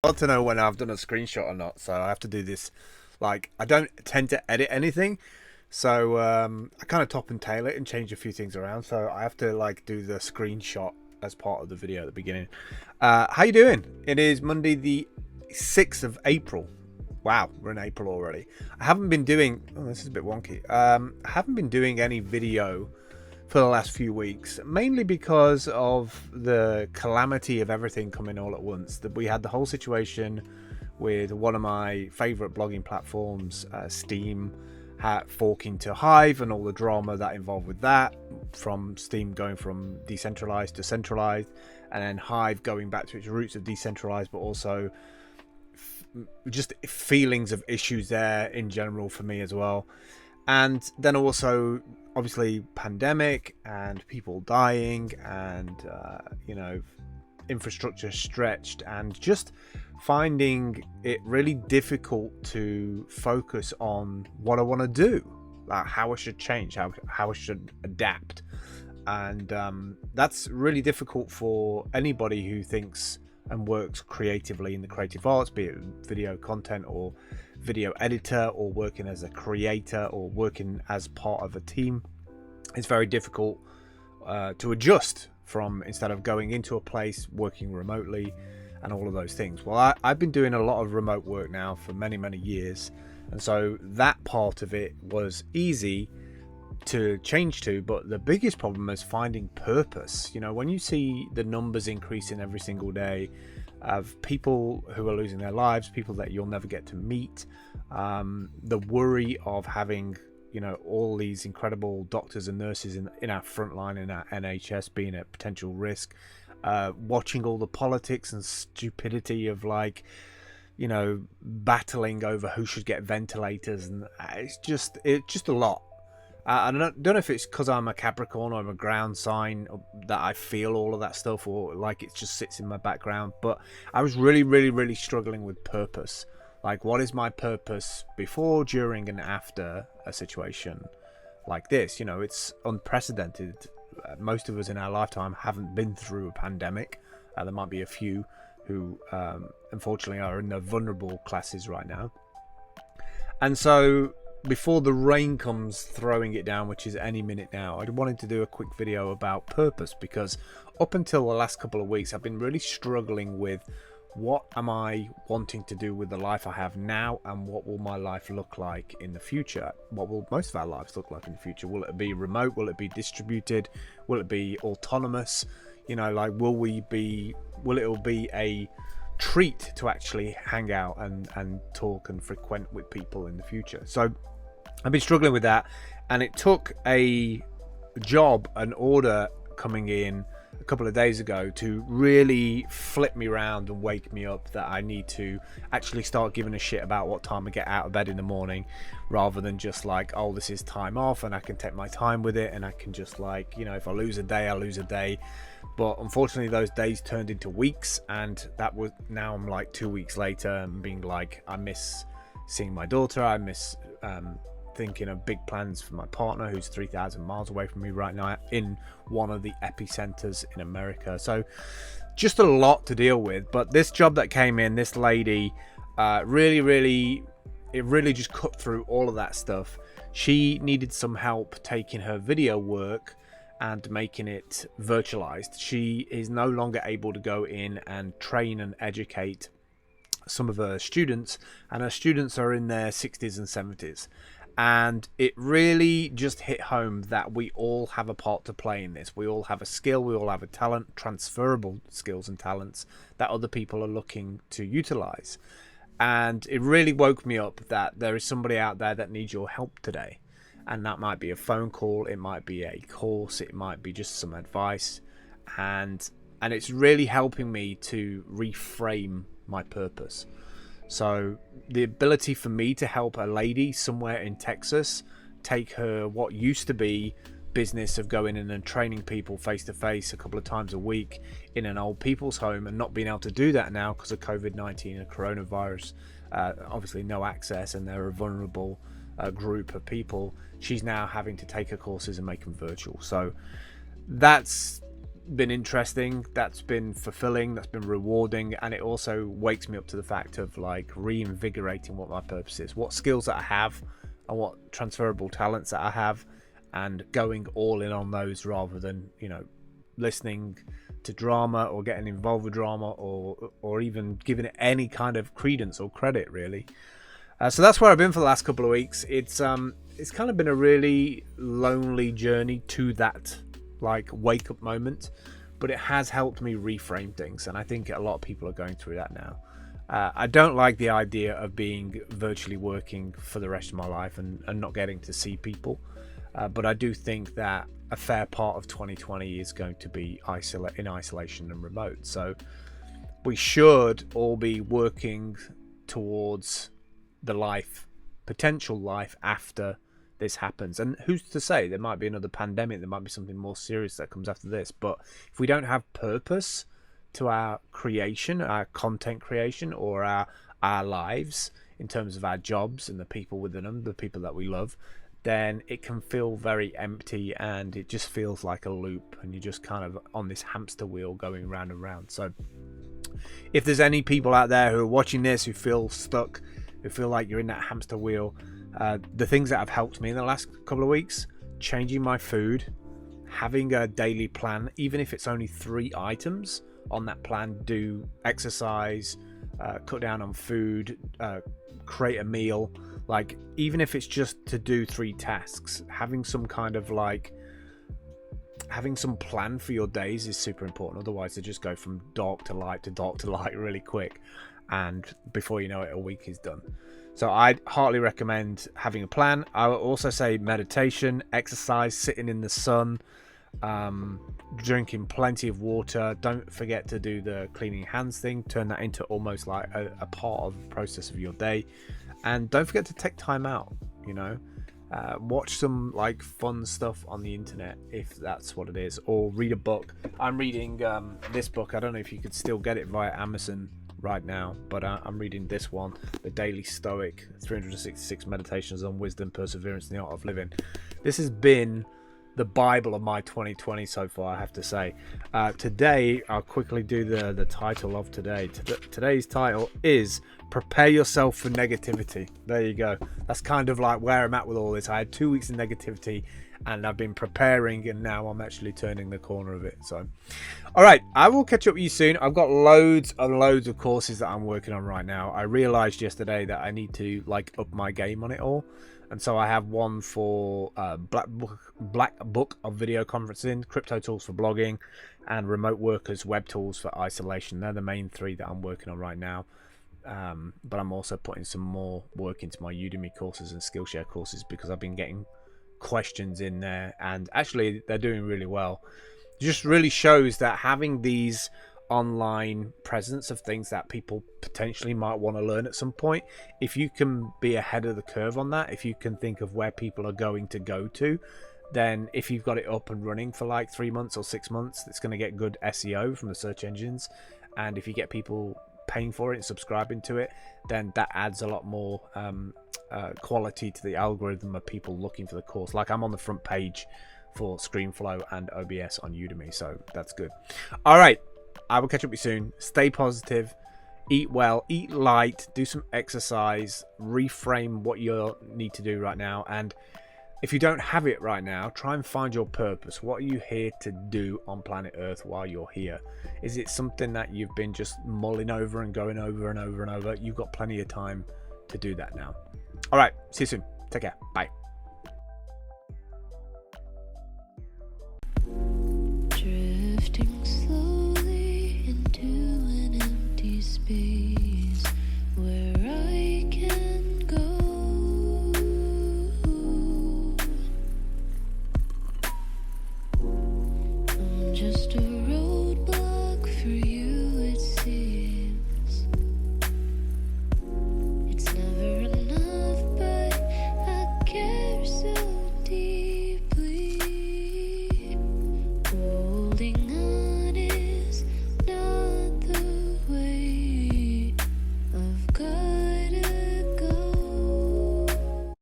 Hard to know when I've done a screenshot or not, so I have to do this. Like, I don't tend to edit anything, so I kind of top and tail it and change a few things around. So I have to like do the screenshot as part of the video at the beginning. How you doing? It is Monday the 6th of April. Wow, we're in April already. I haven't been doing. Oh, this is a bit wonky. I haven't been doing any video for the last few weeks, mainly because of the calamity of everything coming all at once. That we had the whole situation with one of my favorite blogging platforms, Steam, forking to Hive, and all the drama that involved with that, from Steam going from decentralized to centralized, and then Hive going back to its roots of decentralized, but also just feelings of issues there in general for me as well. And then also obviously pandemic and people dying and infrastructure stretched, and just finding it really difficult to focus on what I want to do, like how I should change, how I should adapt. And that's really difficult for anybody who thinks and works creatively in the creative arts, be it video content or video editor, or working as a creator, or working as part of a team. It's very difficult to adjust from, instead of going into a place, working remotely and all of those things. Well, I've been doing a lot of remote work now for many years, and so that part of it was easy to change to. But the biggest problem is finding purpose. When you see the numbers increasing every single day of people who are losing their lives, people that you'll never get to meet, the worry of having all these incredible doctors and nurses in our front line, in our NHS, being at potential risk, watching all the politics and stupidity of battling over who should get ventilators, and it's just a lot. I don't know if it's because I'm a Capricorn or I'm a ground sign that I feel all of that stuff, or like it just sits in my background. But I was really struggling with purpose. Like, what is my purpose before, during, and after a situation like this? It's unprecedented. Most of us in our lifetime haven't been through a pandemic. There might be a few who, unfortunately, are in the vulnerable classes right now. And so, before the rain comes throwing it down, which is any minute now, I wanted to do a quick video about purpose, because up until the last couple of weeks, I've been really struggling with what am I wanting to do with the life I have now, and what will my life look like in the future? What will most of our lives look like in the future? Will it be remote? Will it be distributed? Will it be autonomous? Will it be a treat to actually hang out and talk and frequent with people in the future? So I've been struggling with that, and it took an order coming in a couple of days ago to really flip me around and wake me up that I need to actually start giving a shit about what time I get out of bed in the morning, rather than just like, oh, this is time off and I can take my time with it, and I can just if I lose a day, I lose a day. But unfortunately those days turned into weeks, and now I'm like 2 weeks later and being like, I miss seeing my daughter, I miss thinking of big plans for my partner, who's 3,000 miles away from me right now in one of the epicenters in America. So just a lot to deal with. But this job that came in, this lady, really just cut through all of that stuff. She needed some help taking her video work and making it virtualized. She is no longer able to go in and train and educate some of her students, and her students are in their 60s and 70s. And it really just hit home that we all have a part to play in this. We all have a skill, we all have a talent, transferable skills and talents that other people are looking to utilize. And it really woke me up that there is somebody out there that needs your help today. And that might be a phone call, it might be a course, it might be just some advice. And it's really helping me to reframe my purpose. So the ability for me to help a lady somewhere in Texas take her what used to be business of going in and training people face to face a couple of times a week in an old people's home, and not being able to do that now because of COVID-19 and coronavirus, obviously no access, and they're a vulnerable group of people. She's now having to take her courses and make them virtual. So that's been interesting, that's been fulfilling, that's been rewarding, and it also wakes me up to the fact of like reinvigorating what my purpose is, what skills that I have and what transferable talents that I have, and going all in on those rather than, you know, listening to drama or getting involved with drama or even giving it any kind of credence or credit, really. So that's where I've been for the last couple of weeks. It's kind of been a really lonely journey to that like wake up moment, but it has helped me reframe things, and I think a lot of people are going through that now. I don't like the idea of being virtually working for the rest of my life and not getting to see people, but I do think that a fair part of 2020 is going to be in isolation and remote, so we should all be working towards the potential life after this happens. And who's to say, there might be another pandemic, there might be something more serious that comes after this, but if we don't have purpose to our creation, our content creation, or our lives in terms of our jobs and the people within them, the people that we love, then it can feel very empty, and it just feels like a loop, and you're just kind of on this hamster wheel going round and round. So if there's any people out there who are watching this who feel stuck, who feel like you're in that hamster wheel, the things that have helped me in the last couple of weeks: changing my food, having a daily plan, even if it's only 3 items on that plan. Do exercise, cut down on food, create a meal. Like, even if it's just to do 3 tasks, having some kind of like having some plan for your days is super important. Otherwise they just go from dark to light to dark to light really quick, and before you know it, a week is done. So I'd heartily recommend having a plan. I would also say meditation, exercise, sitting in the sun, drinking plenty of water. Don't forget to do the cleaning hands thing. Turn that into almost like a part of the process of your day. And don't forget to take time out, you know. Watch some like fun stuff on the internet if that's what it is, or read a book. I'm reading this book. I don't know if you could still get it via Amazon right now, but I'm reading this one, The Daily Stoic, 366 Meditations on Wisdom, Perseverance, and the Art of Living. This has been the Bible of my 2020 so far, I have to say. Today, I'll quickly do the title of today. Today's title is Prepare Yourself for Negativity. There you go. That's kind of like where I'm at with all this. I had 2 weeks of negativity, and I've been preparing, and now I'm actually turning the corner of it. So, all right, I will catch up with you soon. I've got loads and loads of courses that I'm working on right now. I realized yesterday that I need to like up my game on it all. And so I have one for Black Book of video conferencing, crypto tools for blogging, and remote workers web tools for isolation. They're the main 3 that I'm working on right now. But I'm also putting some more work into my Udemy courses and Skillshare courses, because I've been getting questions in there, and actually they're doing really well. It just really shows that having these online presence of things that people potentially might want to learn at some point, if you can be ahead of the curve on that, if you can think of where people are going to go to, then if you've got it up and running for like 3 months or 6 months, it's going to get good SEO from the search engines. And if you get people paying for it and subscribing to it, then that adds a lot more quality to the algorithm of people looking for the course. Like, I'm on the front page for ScreenFlow and OBS on Udemy, so that's good. All right, I will catch up with you soon. Stay positive, eat well, eat light, do some exercise, reframe what you need to do right now. And if you don't have it right now, try and find your purpose. What are you here to do on planet Earth while you're here? Is it something that you've been just mulling over and going over and over and over? You've got plenty of time to do that now. All right, see you soon. Take care. Bye. Drifting slowly into an empty space where I can go. I'm just a